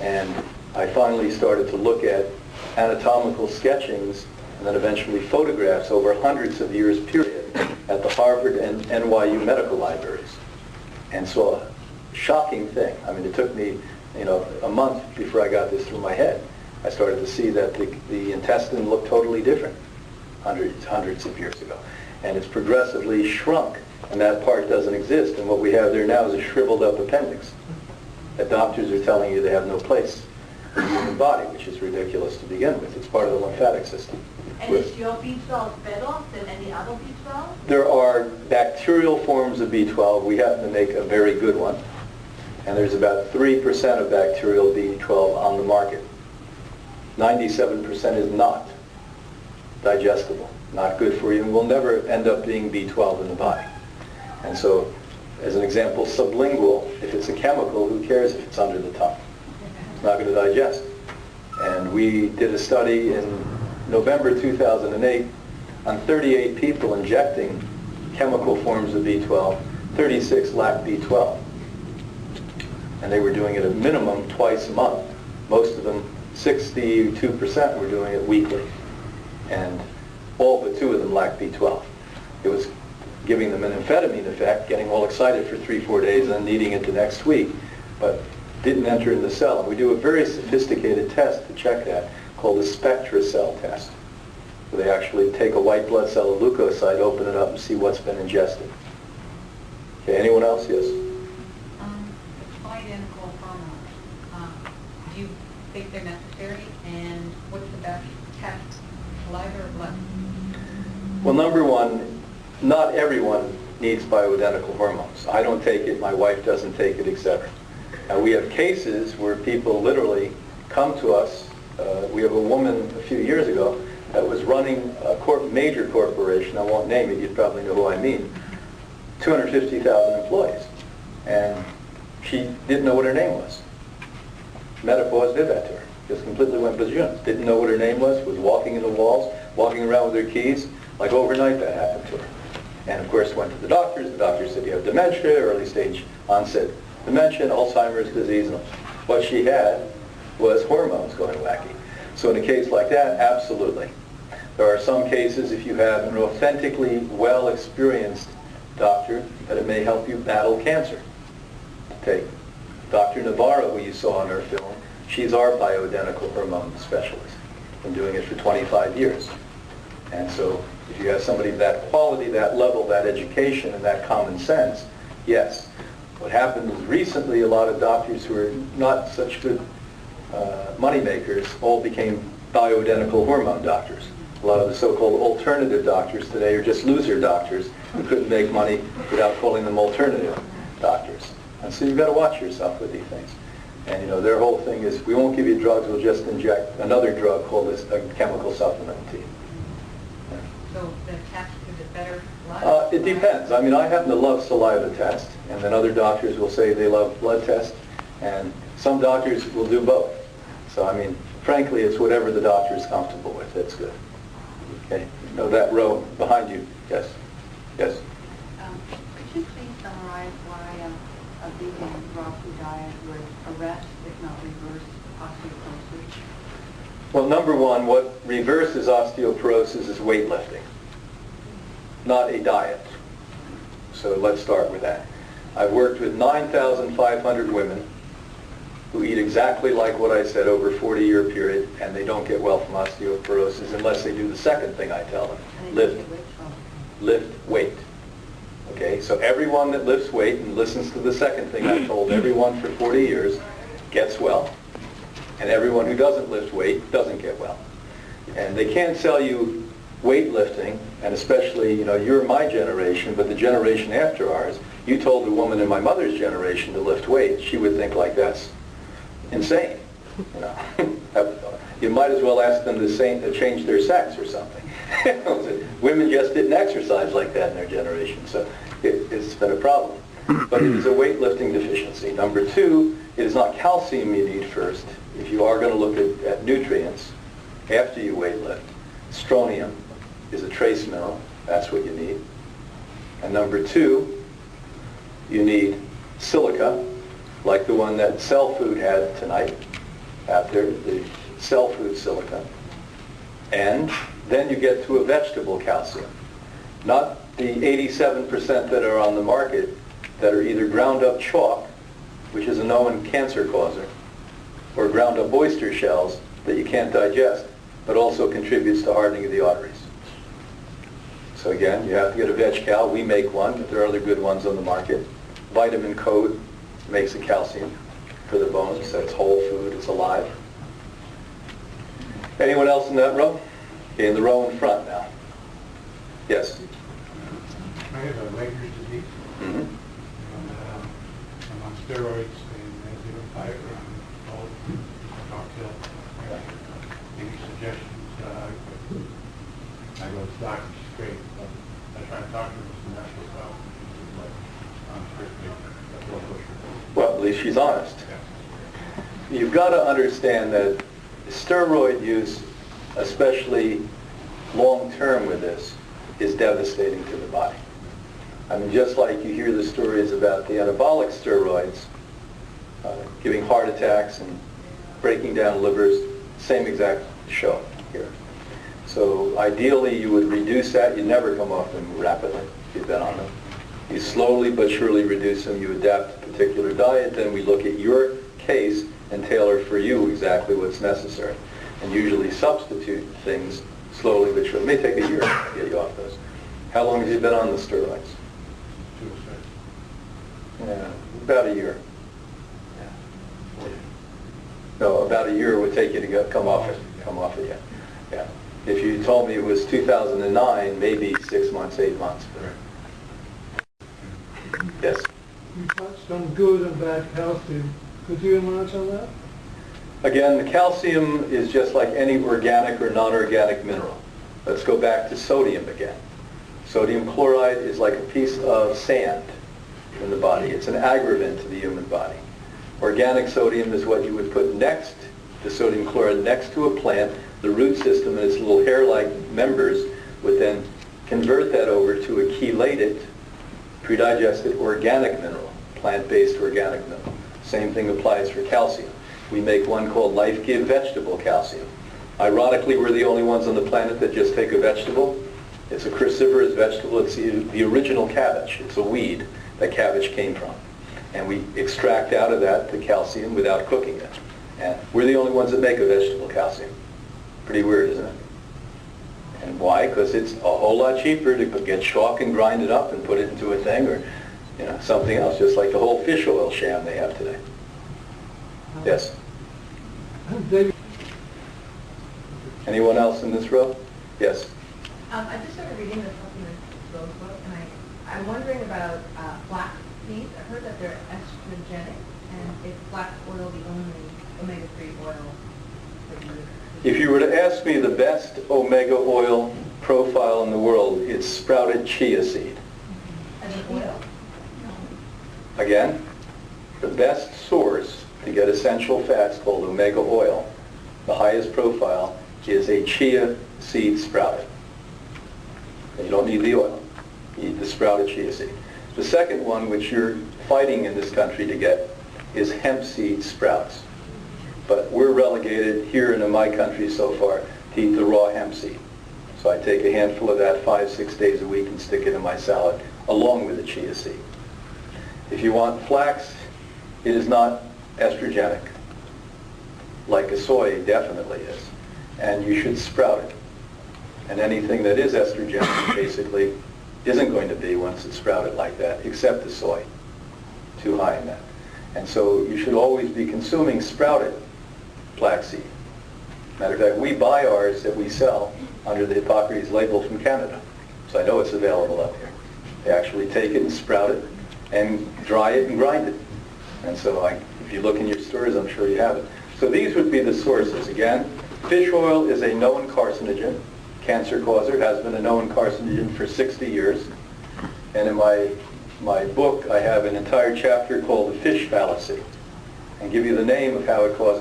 And I finally started to look at anatomical sketchings and then eventually photographs over hundreds of years period at the Harvard and NYU medical libraries, and saw a shocking thing. I mean, it took me, a month before I got this through my head. I started to see that the intestine looked totally different hundreds of years ago. And it's progressively shrunk, and that part doesn't exist. And what we have there now is a shriveled up appendix that doctors are telling you they have no place in the human body, which is ridiculous to begin with. It's part of the lymphatic system. And is your B12 better than any other B12? There are bacterial forms of B12. We happen to make a very good one. And there's about 3% of bacterial B12 on the market. 97% is not digestible, not good for you, and will never end up being B12 in the body. And so, as an example, sublingual, if it's a chemical, who cares if it's under the tongue? It's not going to digest. And we did a study in November 2008 on 38 people injecting chemical forms of B12. 36 lacked B12. And they were doing it a minimum twice a month. Most of them, 62%, were doing it weekly. And all but 2 of them lacked B12. It was giving them an amphetamine effect, getting all excited for 3-4 days and then needing it the next week, but didn't enter in the cell. And we do a very sophisticated test to check that called the SpectraCell test, where they actually take a white blood cell, a leukocyte, open it up and see what's been ingested. Okay, anyone else? Yes? Identical hormones. Do you think they're necessary? And what's the best test, saliva or blood? Well, number one, not everyone needs bioidentical hormones. I don't take it, my wife doesn't take it, etc. Now, we have cases where people literally come to us. We have a woman a few years ago that was running a major corporation. I won't name it, you'd probably know who I mean. 250,000 employees. And she didn't know what her name was. Menopause did that to her. Just completely went berserk. Didn't know what her name was walking in the walls, walking around with her keys. Like overnight that happened to her. And of course went to the doctors. The doctor said you have dementia, early stage onset dementia, Alzheimer's disease. And what she had was hormones going wacky. So in a case like that, absolutely. There are some cases, if you have an authentically well-experienced doctor, that it may help you battle cancer. Take Dr. Navarro, who you saw on our film. She's our bioidentical hormone specialist. Been doing it for 25 years. And so if you have somebody of that quality, that level, that education, and that common sense, yes. What happened was recently a lot of doctors who are not such good money makers all became bioidentical hormone doctors. A lot of the so-called alternative doctors today are just loser doctors who couldn't make money without calling them alternative doctors. And so you've got to watch yourself with these things. And their whole thing is, we won't give you drugs, we'll just inject another drug called a chemical supplement to you. Yeah. So the test, is it better blood? It depends. I mean, I happen to love saliva test, and then other doctors will say they love blood test, and some doctors will do both. So I mean, frankly, it's whatever the doctor is comfortable with. That's good. Okay. That row behind you. Yes. Yes. Could you please summarize why a vegan raw food diet would arrest, if not reverse, osteoporosis? Well, number one, what reverses osteoporosis is weightlifting, not a diet. So let's start with that. I've worked with 9,500 women who eat exactly like what I said over a 40-year period, and they don't get well from osteoporosis unless they do the second thing I tell them, lift weight. Okay, so everyone that lifts weight and listens to the second thing I told everyone for 40 years gets well. And everyone who doesn't lift weight doesn't get well. And they can't sell you weightlifting, and especially, you're my generation, but the generation after ours, you told a woman in my mother's generation to lift weight, she would think like that's insane. You might as well ask them to change their sex or something. Women just didn't exercise like that in their generation, so it's been a problem. But it is a weightlifting deficiency. Number two, it is not calcium you need first. If you are going to look at nutrients after you weightlift, strontium is a trace mineral. That's what you need. And number two, you need silica, like the one that Cell Food had tonight. after the cell food silicon. And then you get to a vegetable calcium. Not the 87% that are on the market that are either ground up chalk, which is a known cancer causer, or ground up oyster shells that you can't digest, but also contributes to hardening of the arteries. So again, you have to get a veg cal. We make one, but there are other good ones on the market. Vitamin Code makes a calcium for the bones. That's whole food, it's alive. Anyone else in that row? Okay, in the row in front now. Yes? I have a Weger's disease. Mm-hmm. I'm on steroids and 0.5 old cocktail. Any suggestions? I go to the doctor, she's great. But I try to talk to her, it's natural stuff. I'm sure Well, at least she's honest. You've got to understand that steroid use, especially long-term with this, is devastating to the body. I mean, just like you hear the stories about the anabolic steroids giving heart attacks and breaking down livers, same exact show here. So ideally you would reduce that. You never come off them rapidly if you've been on them. You slowly but surely reduce them. You adapt a particular diet. Then we look at your case and tailor for you exactly what's necessary. And usually substitute things slowly but surely. It may take a year to get you off those. How long have you been on the steroids? Yeah, about a year. No, about a year would take you to come off it. Yeah. Yeah. If you told me it was 2009, maybe 6 months, 8 months. Yes. You touched on good and bad calcium. Could you enlarge on that? Again, the calcium is just like any organic or non-organic mineral. Let's go back to sodium again. Sodium chloride is like a piece of sand in the body. It's an aggravant to the human body. Organic sodium is what you would put next to sodium chloride, next to a plant. The root system and its little hair-like members would then convert that over to a chelated, predigested organic mineral, plant-based organic mineral. Same thing applies for calcium. We make one called Life Give Vegetable Calcium. Ironically, we're the only ones on the planet that just take a vegetable. It's a cruciferous vegetable. It's the original cabbage. It's a weed that cabbage came from. And we extract out of that the calcium without cooking it. And we're the only ones that make a vegetable calcium. Pretty weird, isn't it? And why? Because it's a whole lot cheaper to get chalk and grind it up and put it into a thing, or something else, just like the whole fish oil sham they have today. Yes? David. Anyone else in this row? Yes? I just started reading the supplement book, and I'm wondering about flax seeds. I heard that they're estrogenic, and is flax oil the only omega-3 oil that you use? If you were to ask me the best omega oil profile in the world, it's sprouted chia seed. As an oil? Again, the best source to get essential fats called omega oil, the highest profile, is a chia seed sprouted. And you don't need the oil. You need the sprouted chia seed. The second one, which you're fighting in this country to get, is hemp seed sprouts. But we're relegated here in my country so far to eat the raw hemp seed. So I take a handful of that 5-6 days a week and stick it in my salad, along with the chia seed. If you want flax, it is not estrogenic, like a soy definitely is. And you should sprout it. And anything that is estrogenic basically isn't going to be once it's sprouted like that, except the soy. Too high in that. And so you should always be consuming sprouted flaxseed. Matter of fact, we buy ours that we sell under the Hippocrates label from Canada. So I know it's available up here. They actually take it and sprout it and dry it and grind it. And so if you look in your stores, I'm sure you have it. So these would be the sources. Again, fish oil is a known carcinogen, cancer causer, has been a known carcinogen for 60 years. And in my book, I have an entire chapter called the fish fallacy, and give you the name of how it causes